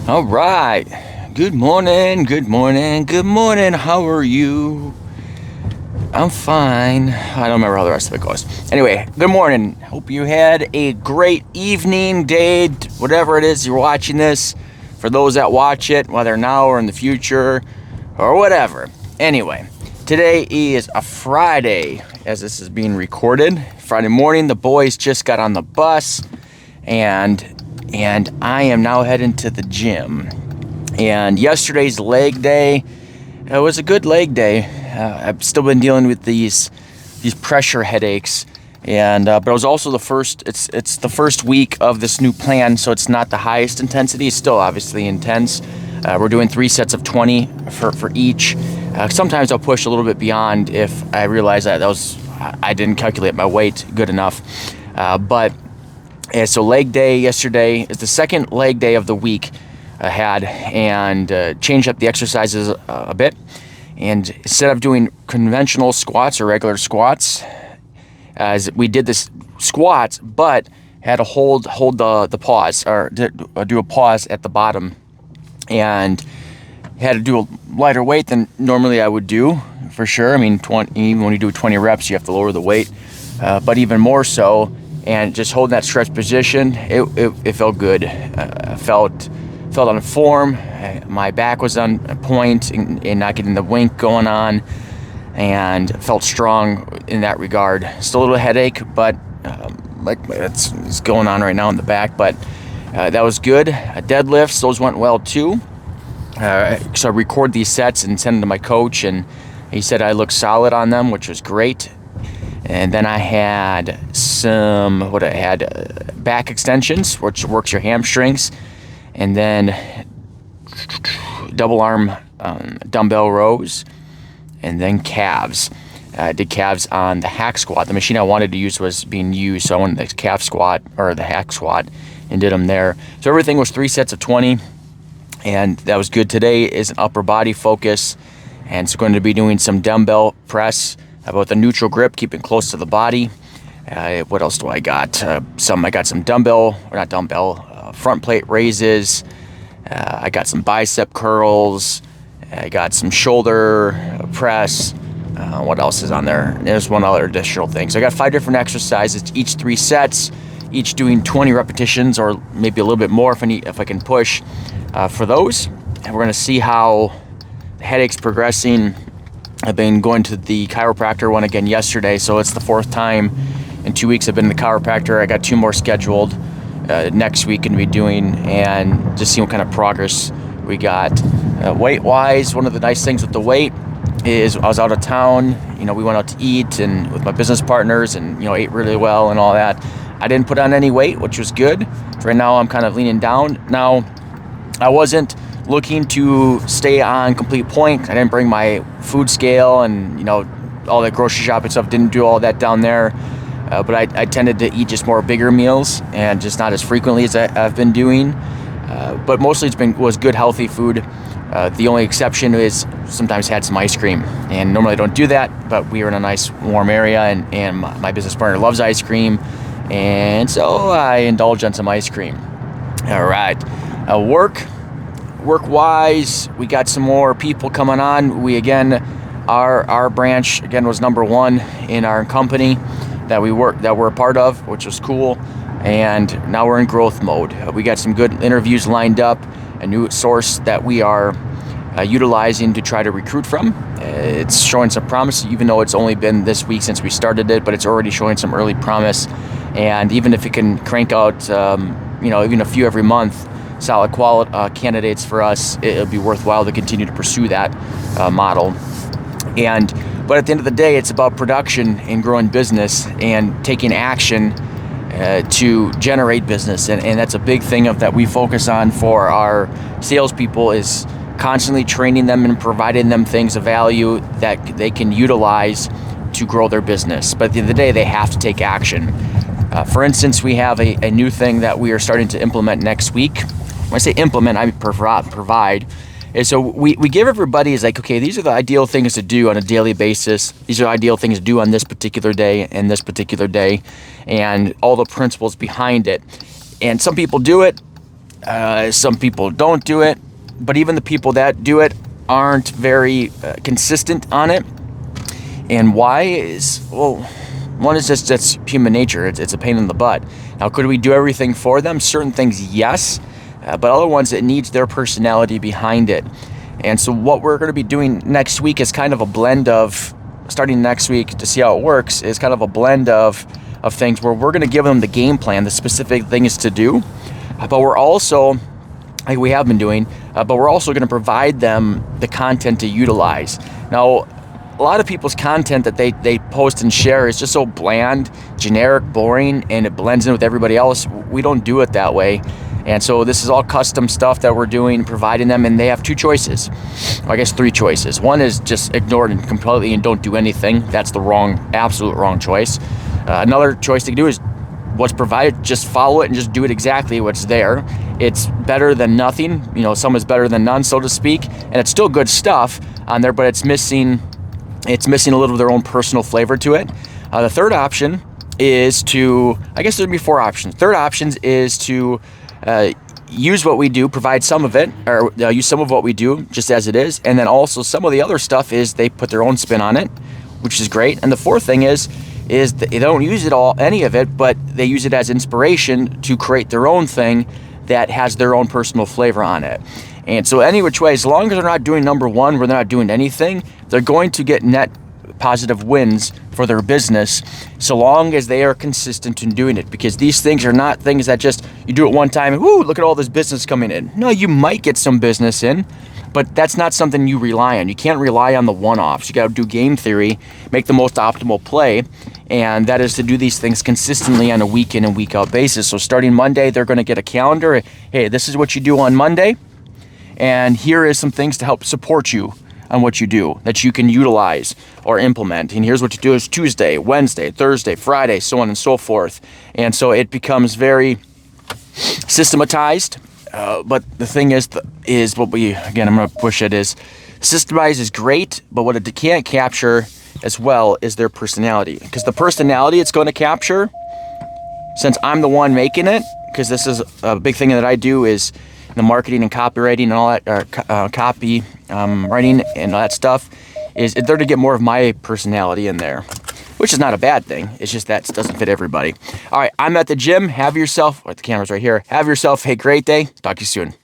All right. Good morning. Good morning. Good morning. How are you? I'm fine. I don't remember how the rest of it goes. Anyway, good morning. Hope you had a great evening, day, whatever it is you're watching this. For those that watch it, whether now or in the future or whatever. Anyway, today is a Friday as this is being recorded. Friday morning, the boys just got on the bus and I am now heading to the gym. And yesterday's leg day, it was a good leg day. I've still been dealing with these pressure headaches, and but it was also the first. It's the first week of this new plan, so it's not the highest intensity. It's still obviously intense. We're doing 3 sets of 20 for each. Sometimes I'll push a little bit beyond if I realize that I didn't calculate my weight good enough. So leg day yesterday is the second leg day of the week I had, and changed up the exercises a bit. And instead of doing conventional squats or regular squats, as we did this squats, but had to hold the pause, or do a pause at the bottom, and had to do a lighter weight than normally I would do, for sure. I mean, even when you do 20 reps, you have to lower the weight, but even more so. And just holding that stretch position, it felt good. Felt on form. My back was on point and not getting the wink going on, and felt strong in that regard. Still a little headache, but like it's going on right now in the back. But that was good. Deadlifts, those went well too. So I record these sets and send them to my coach, and he said I look solid on them, which was great. And then I had back extensions, which works your hamstrings, and then double arm dumbbell rows, and then calves. I did calves on the hack squat. The machine I wanted to use was being used, so I wanted the calf squat or the hack squat and did them there. So everything was 3 sets of 20, and that was good. Today is an upper body focus, and it's going to be doing some dumbbell press about the neutral grip, keeping close to the body. What else do I got? I got some front plate raises. I got some bicep curls. I got some shoulder press. What else is on there? There's one other additional thing. So I got 5 different exercises, each 3 sets, each doing 20 repetitions or maybe a little bit more if I can push for those. And we're gonna see how the headache's progressing. I've been going to the chiropractor one again yesterday, so it's the 4th time in 2 weeks I've been to the chiropractor. I got 2 more scheduled next week, and be doing, and just seeing what kind of progress we got. Weight-wise, one of the nice things with the weight is I was out of town. We went out to eat and with my business partners, and ate really well and all that. I didn't put on any weight, which was good. Right now I'm kind of leaning down. Now, I wasn't looking to stay on complete point. I didn't bring my food scale and all that grocery shopping stuff. Didn't do all that down there, but I tended to eat just more bigger meals and just not as frequently as I've been doing. But mostly was good, healthy food. The only exception is sometimes had some ice cream, and normally I don't do that. But we were in a nice warm area, and my business partner loves ice cream, and so I indulged on some ice cream. All right, Work-wise, we got some more people coming on. Our branch again was number 1 in our company that we're a part of, which was cool. And now we're in growth mode. We got some good interviews lined up, a new source that we are utilizing to try to recruit from. It's showing some promise, even though it's only been this week since we started it, but it's already showing some early promise. And even if it can crank out, even a few every month, solid quality candidates for us, it'll be worthwhile to continue to pursue that model. But at the end of the day, it's about production and growing business and taking action to generate business, and that's a big thing that we focus on for our salespeople, is constantly training them and providing them things of value that they can utilize to grow their business. But at the end of the day, they have to take action. For instance, we have a new thing that we are starting to implement next week. When I say implement, I mean provide. And so we give everybody, is like, okay, these are the ideal things to do on a daily basis. These are ideal things to do on this particular day and this particular day, and all the principles behind it. And some people do it, Some people don't do it, but even the people that do it aren't very consistent on it. And why is, well, one is just that's human nature. It's a pain in the butt. Now, could we do everything for them? Certain things, yes, but other ones, it needs their personality behind it. And so what we're going to be doing next week is kind of a blend of, starting next week to see how it works, is kind of a blend of things where we're going to give them the game plan, the specific things to do, but we're also, like we have been doing, but we're also going to provide them the content to utilize. Now, a lot of people's content that they post and share is just so bland, generic, boring, and it blends in with everybody else. We don't do it that way. And so this is all custom stuff that we're doing, providing them, and they have two choices. Or I guess three choices. One is just ignore it completely and don't do anything. That's the wrong, absolute wrong choice. Another choice to do is what's provided, just follow it and just do it exactly what's there. It's better than nothing. You know, some is better than none, so to speak. And it's still good stuff on there, but it's missing a little of their own personal flavor to it. The third option is to, I guess there'd be four options. Third option is to use what we do, provide some of it, or use some of what we do just as it is. And then also some of the other stuff is they put their own spin on it, which is great. And the fourth thing is they don't use it all, any of it, but they use it as inspiration to create their own thing that has their own personal flavor on it. And so any which way, as long as they're not doing number one, where they're not doing anything, they're going to get net positive wins for their business, so long as they are consistent in doing it. Because these things are not things that just, you do it one time and whoo, look at all this business coming in. No, you might get some business in, but that's not something you rely on. You can't rely on the one-offs. You got to do game theory, make the most optimal play, and that is to do these things consistently on a week in and week out basis. So starting Monday, they're going to get a calendar. Hey, this is what you do on Monday, and here is some things to help support you on what you do that you can utilize or implement. And here's what you do is Tuesday, Wednesday, Thursday, Friday, so on and so forth. And so it becomes very systematized. But the thing is what we, again, I'm going to push it, is systemized is great, but what it can't capture as well is their personality. Because the personality it's going to capture, since I'm the one making it, because this is a big thing that I do, is the marketing and copywriting and all that, copy writing and all that stuff, is there to get more of my personality in there, which is not a bad thing. It's just that it doesn't fit everybody. All right, I'm at the gym. Have yourself, the camera's right here. Have yourself a great day. Talk to you soon.